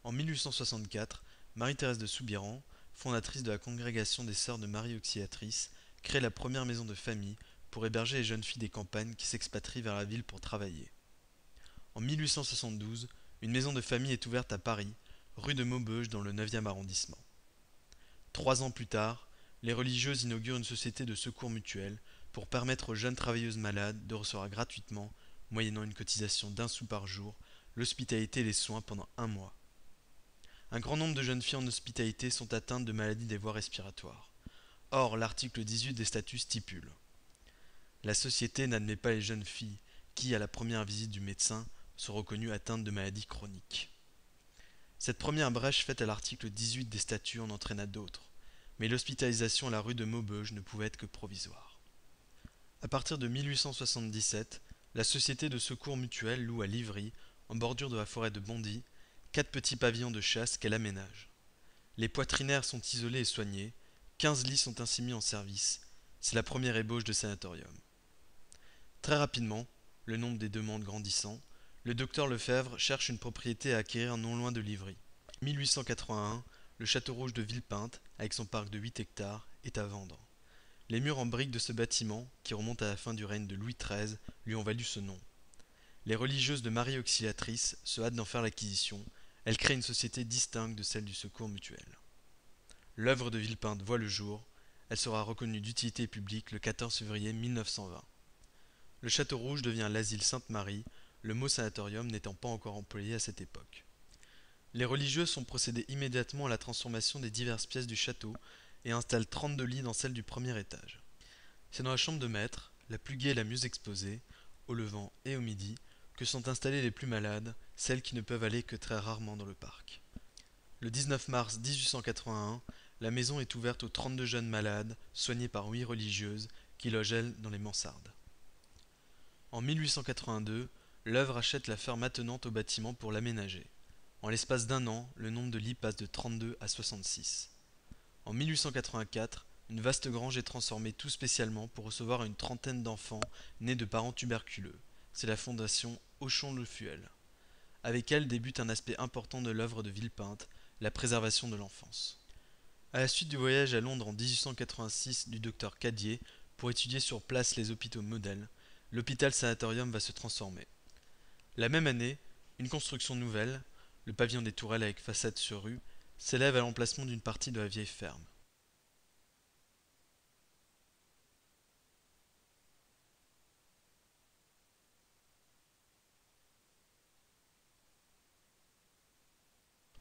En 1864, Marie-Thérèse de Soubirans, fondatrice de la Congrégation des Sœurs de Marie Auxiliatrice, crée la première maison de famille pour héberger les jeunes filles des campagnes qui s'expatrient vers la ville pour travailler. En 1872, une maison de famille est ouverte à Paris, rue de Maubeuge dans le 9e arrondissement. 3 ans plus tard, les religieuses inaugurent une société de secours mutuel pour permettre aux jeunes travailleuses malades de recevoir gratuitement, moyennant une cotisation d'1 sou par jour, l'hospitalité et les soins pendant un mois. Un grand nombre de jeunes filles en hospitalité sont atteintes de maladies des voies respiratoires. Or, l'article 18 des statuts stipule: la société n'admet pas les jeunes filles qui, à la première visite du médecin, sont reconnues atteintes de maladies chroniques. Cette première brèche faite à l'article 18 des statuts en entraîna d'autres, mais l'hospitalisation à la rue de Maubeuge ne pouvait être que provisoire. À partir de 1877, la société de secours mutuel loue à Livry, en bordure de la forêt de Bondy, 4 petits pavillons de chasse qu'elle aménage. Les poitrinaires sont isolés et soignés, 15 lits sont ainsi mis en service. C'est la première ébauche de sanatorium. Très rapidement, le nombre des demandes grandissant, le docteur Lefebvre cherche une propriété à acquérir non loin de Livry. En 1881, le château rouge de Villepinte, avec son parc de 8 hectares, est à vendre. Les murs en briques de ce bâtiment, qui remonte à la fin du règne de Louis XIII, lui ont valu ce nom. Les religieuses de Marie Auxiliatrice se hâtent d'en faire l'acquisition. Elles créent une société distincte de celle du secours mutuel. L'œuvre de Villepinte voit le jour. Elle sera reconnue d'utilité publique le 14 février 1920. Le Château Rouge devient l'asile Sainte-Marie, le mot sanatorium n'étant pas encore employé à cette époque. Les religieuses ont procédé immédiatement à la transformation des diverses pièces du château et installent 32 lits dans celle du premier étage. C'est dans la chambre de maître, la plus gaie et la mieux exposée, au levant et au midi, que sont installées les plus malades, celles qui ne peuvent aller que très rarement dans le parc. Le 19 mars 1881, la maison est ouverte aux 32 jeunes malades, soignés par 8 religieuses, qui logent elles dans les mansardes. En 1882, l'œuvre achète la ferme attenante au bâtiment pour l'aménager. En l'espace d'un an, le nombre de lits passe de 32 à 66. En 1884, une vaste grange est transformée tout spécialement pour recevoir une trentaine d'enfants nés de parents tuberculeux. C'est la fondation Auchon-le Fuel. Avec elle débute un aspect important de l'œuvre de Villepinte, la préservation de l'enfance. À la suite du voyage à Londres en 1886 du docteur Cadier pour étudier sur place les hôpitaux modèles, l'hôpital sanatorium va se transformer. La même année, une construction nouvelle, le pavillon des Tourelles avec façade sur rue, s'élève à l'emplacement d'une partie de la vieille ferme.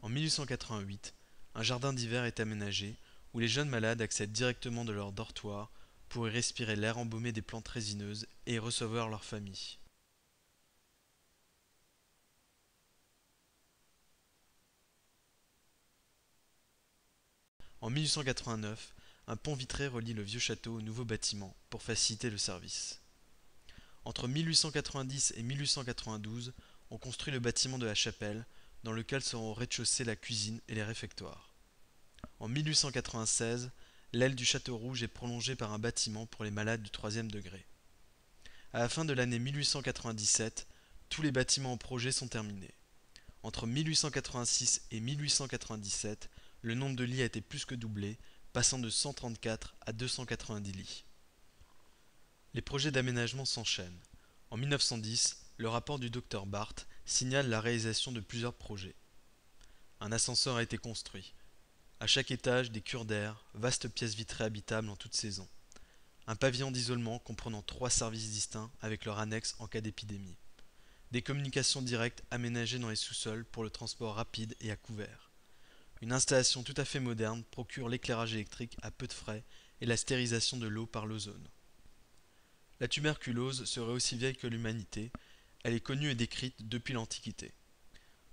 En 1888, un jardin d'hiver est aménagé où les jeunes malades accèdent directement de leur dortoir pour y respirer l'air embaumé des plantes résineuses et y recevoir leur famille. En 1889, un pont vitré relie le vieux château au nouveau bâtiment pour faciliter le service. Entre 1890 et 1892, on construit le bâtiment de la chapelle, dans lequel seront au rez-de-chaussée la cuisine et les réfectoires. En 1896, l'aile du Château Rouge est prolongée par un bâtiment pour les malades du troisième degré. À la fin de l'année 1897, tous les bâtiments en projet sont terminés. Entre 1886 et 1897, le nombre de lits a été plus que doublé, passant de 134 à 290 lits. Les projets d'aménagement s'enchaînent. En 1910, le rapport du docteur Barth signale la réalisation de plusieurs projets. Un ascenseur a été construit. À chaque étage, des cures d'air, vastes pièces vitrées habitables en toute saison. Un pavillon d'isolement comprenant 3 services distincts avec leur annexe en cas d'épidémie. Des communications directes aménagées dans les sous-sols pour le transport rapide et à couvert. Une installation tout à fait moderne procure l'éclairage électrique à peu de frais et la stérilisation de l'eau par l'ozone. La tuberculose serait aussi vieille que l'humanité, elle est connue et décrite depuis l'Antiquité.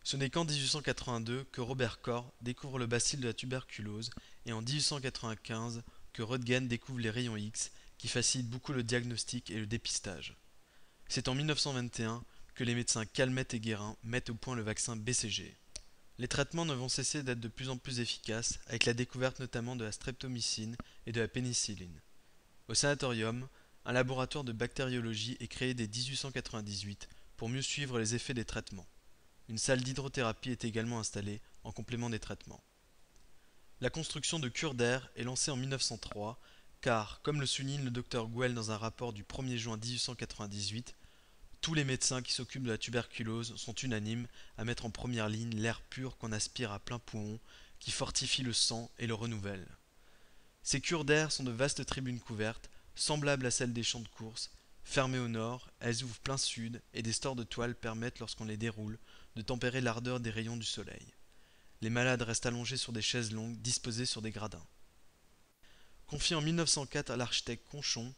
Ce n'est qu'en 1882 que Robert Koch découvre le bacille de la tuberculose et en 1895 que Röntgen découvre les rayons X qui facilitent beaucoup le diagnostic et le dépistage. C'est en 1921 que les médecins Calmette et Guérin mettent au point le vaccin BCG. Les traitements ne vont cesser d'être de plus en plus efficaces avec la découverte notamment de la streptomycine et de la pénicilline. Au sanatorium, un laboratoire de bactériologie est créé dès 1898 pour mieux suivre les effets des traitements. Une salle d'hydrothérapie est également installée en complément des traitements. La construction de cures d'air est lancée en 1903 car, comme le souligne le Dr Gouel dans un rapport du 1er juin 1898, tous les médecins qui s'occupent de la tuberculose sont unanimes à mettre en première ligne l'air pur qu'on aspire à plein poumon, qui fortifie le sang et le renouvelle. Ces cures d'air sont de vastes tribunes couvertes, semblables à celles des champs de course. Fermées au nord, elles ouvrent plein sud et des stores de toile permettent, lorsqu'on les déroule, de tempérer l'ardeur des rayons du soleil. Les malades restent allongés sur des chaises longues disposées sur des gradins. Confié en 1904 à l'architecte Conchon,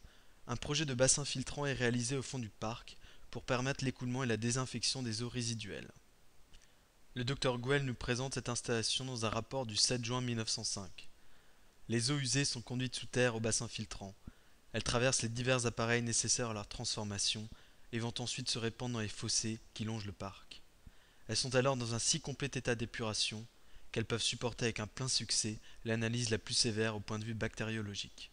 un projet de bassin filtrant est réalisé au fond du parc pour permettre l'écoulement et la désinfection des eaux résiduelles. Le Dr Gouel nous présente cette installation dans un rapport du 7 juin 1905. Les eaux usées sont conduites sous terre au bassin filtrant. Elles traversent les divers appareils nécessaires à leur transformation et vont ensuite se répandre dans les fossés qui longent le parc. Elles sont alors dans un si complet état d'épuration qu'elles peuvent supporter avec un plein succès l'analyse la plus sévère au point de vue bactériologique.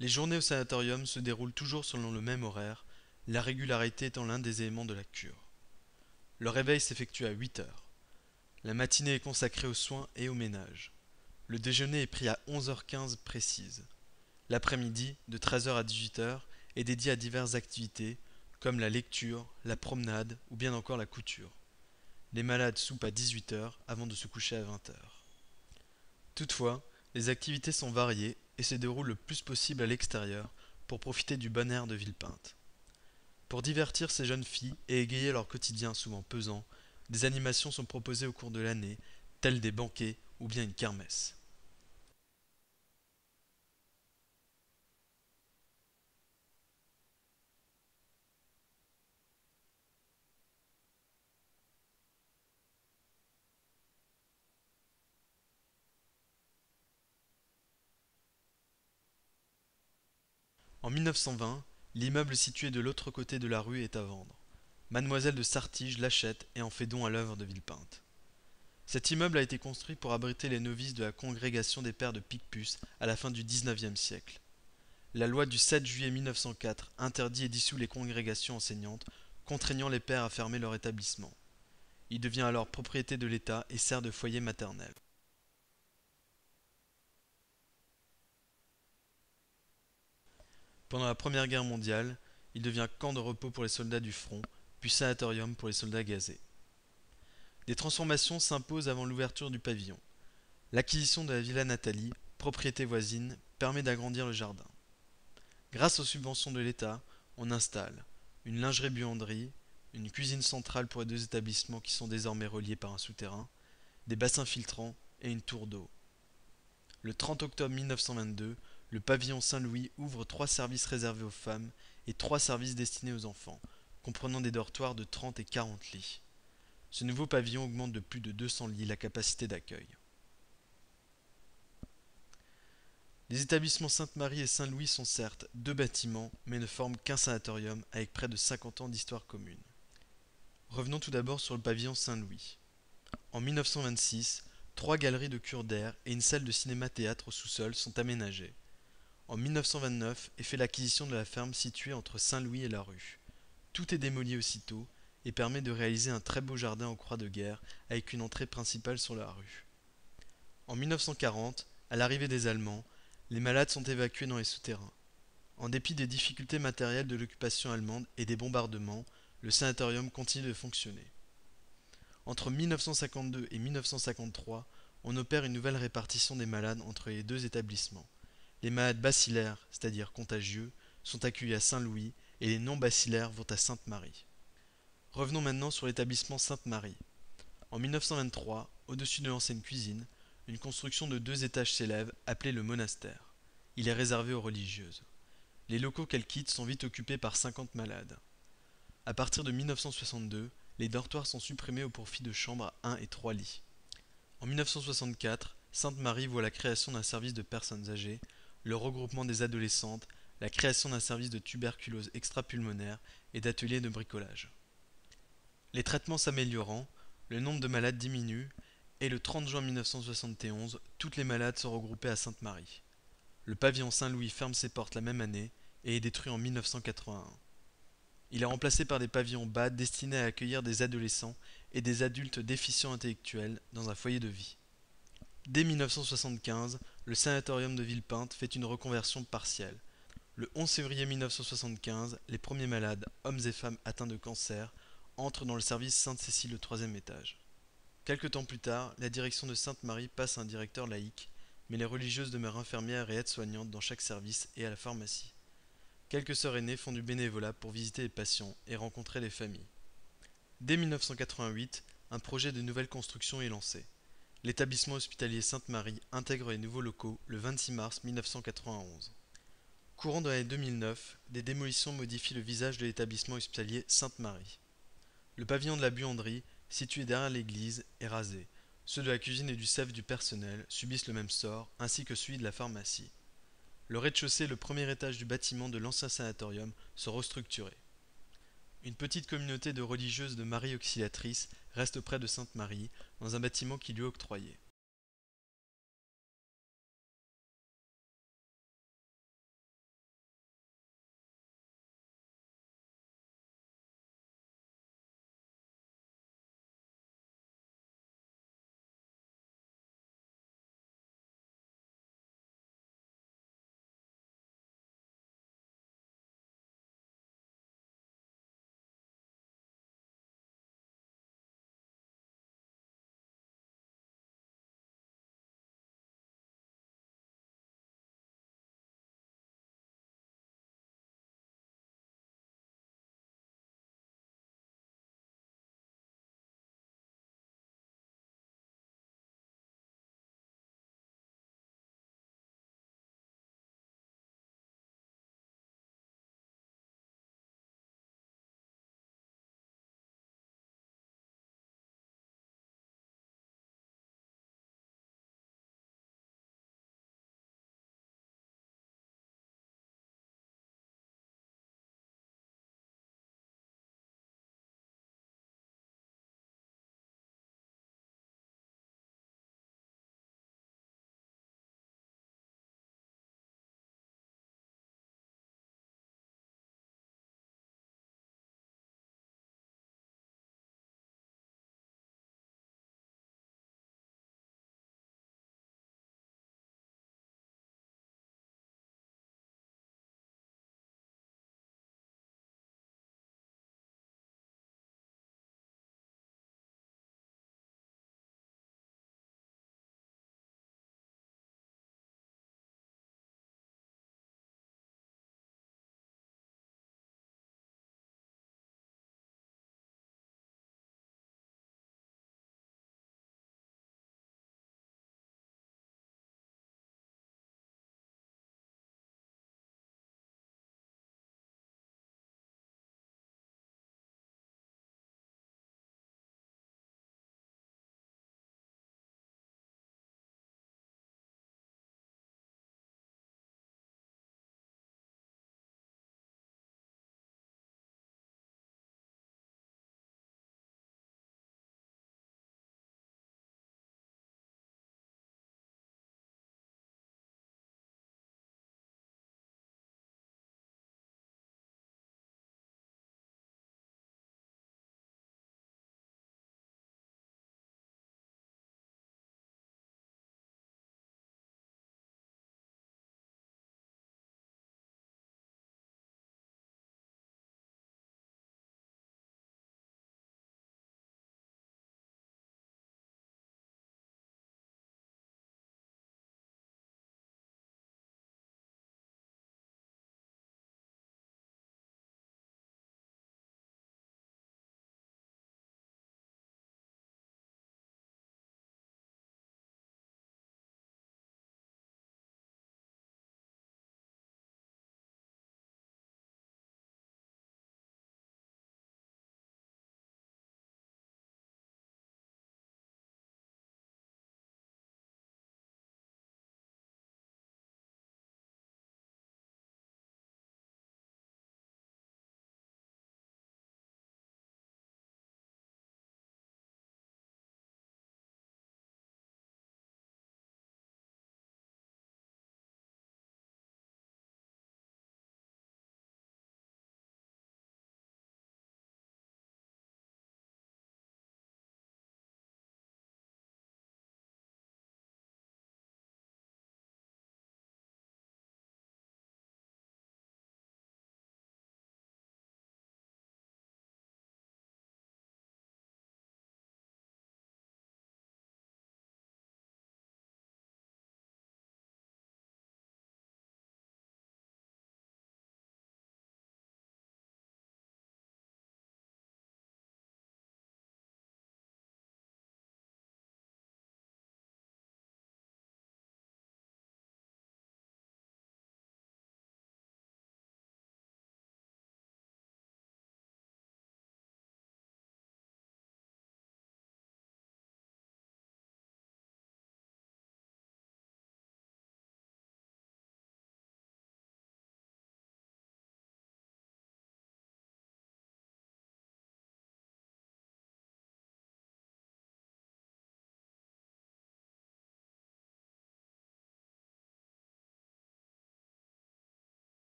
Les journées au sanatorium se déroulent toujours selon le même horaire, la régularité étant l'un des éléments de la cure. Le réveil s'effectue à 8 heures. La matinée est consacrée aux soins et au ménage. Le déjeuner est pris à 11h15 précise. L'après-midi, de 13h à 18h, est dédié à diverses activités, comme la lecture, la promenade ou bien encore la couture. Les malades soupent à 18h avant de se coucher à 20h. Toutefois, les activités sont variées et se déroulent le plus possible à l'extérieur pour profiter du bon air de Villepinte. Pour divertir ces jeunes filles et égayer leur quotidien souvent pesant, des animations sont proposées au cours de l'année, telles des banquets ou bien une kermesse. En 1920, l'immeuble situé de l'autre côté de la rue est à vendre. Mademoiselle de Sartige l'achète et en fait don à l'œuvre de Villepinte. Cet immeuble a été construit pour abriter les novices de la congrégation des pères de Picpus à la fin du XIXe siècle. La loi du 7 juillet 1904 interdit et dissout les congrégations enseignantes, contraignant les pères à fermer leur établissement. Il devient alors propriété de l'État et sert de foyer maternel. Pendant la Première Guerre mondiale, il devient camp de repos pour les soldats du front, puis sanatorium pour les soldats gazés. Des transformations s'imposent avant l'ouverture du pavillon. L'acquisition de la Villa Nathalie, propriété voisine, permet d'agrandir le jardin. Grâce aux subventions de l'État, on installe une lingerie-buanderie, une cuisine centrale pour les deux établissements qui sont désormais reliés par un souterrain, des bassins filtrants et une tour d'eau. Le 30 octobre 1922, le pavillon Saint-Louis ouvre 3 services réservés aux femmes et 3 services destinés aux enfants, comprenant des dortoirs de 30 et 40 lits. Ce nouveau pavillon augmente de plus de 200 lits la capacité d'accueil. Les établissements Sainte-Marie et Saint-Louis sont certes 2 bâtiments, mais ne forment qu'un sanatorium avec près de 50 ans d'histoire commune. Revenons tout d'abord sur le pavillon Saint-Louis. En 1926, 3 galeries de cure d'air et une salle de cinéma-théâtre au sous-sol sont aménagées. En 1929 est fait l'acquisition de la ferme située entre Saint-Louis et la rue. Tout est démoli aussitôt et permet de réaliser un très beau jardin en croix de guerre avec une entrée principale sur la rue. En 1940, à l'arrivée des Allemands, les malades sont évacués dans les souterrains. En dépit des difficultés matérielles de l'occupation allemande et des bombardements, le sanatorium continue de fonctionner. Entre 1952 et 1953, on opère une nouvelle répartition des malades entre les deux établissements. Les malades bacillaires, c'est-à-dire contagieux, sont accueillis à Saint-Louis et les non-bacillaires vont à Sainte-Marie. Revenons maintenant sur l'établissement Sainte-Marie. En 1923, au-dessus de l'ancienne cuisine, une construction de 2 étages s'élève, appelée le monastère. Il est réservé aux religieuses. Les locaux qu'elle quitte sont vite occupés par 50 malades. À partir de 1962, les dortoirs sont supprimés au profit de chambres à 1 et 3 lits. En 1964, Sainte-Marie voit la création d'un service de personnes âgées, le regroupement des adolescentes, la création d'un service de tuberculose extrapulmonaire et d'ateliers de bricolage. Les traitements s'améliorant, le nombre de malades diminue et le 30 juin 1971, toutes les malades sont regroupées à Sainte-Marie. Le pavillon Saint-Louis ferme ses portes la même année et est détruit en 1981. Il est remplacé par des pavillons bas destinés à accueillir des adolescents et des adultes déficients intellectuels dans un foyer de vie. Dès 1975, le sanatorium de Villepinte fait une reconversion partielle. Le 11 février 1975, les premiers malades, hommes et femmes atteints de cancer, entrent dans le service Sainte-Cécile au troisième étage. Quelque temps plus tard, la direction de Sainte-Marie passe à un directeur laïque, mais les religieuses demeurent infirmières et aides-soignantes dans chaque service et à la pharmacie. Quelques sœurs aînées font du bénévolat pour visiter les patients et rencontrer les familles. Dès 1988, un projet de nouvelle construction est lancé. L'établissement hospitalier Sainte-Marie intègre les nouveaux locaux le 26 mars 1991. Courant de l'année 2009, des démolitions modifient le visage de l'établissement hospitalier Sainte-Marie. Le pavillon de la buanderie, situé derrière l'église, est rasé. Ceux de la cuisine et du CEF du personnel subissent le même sort, ainsi que celui de la pharmacie. Le rez-de-chaussée et le premier étage du bâtiment de l'ancien sanatorium sont restructurés. Une petite communauté de religieuses de Marie Auxiliatrice reste près de Sainte-Marie, dans un bâtiment qui lui est octroyé.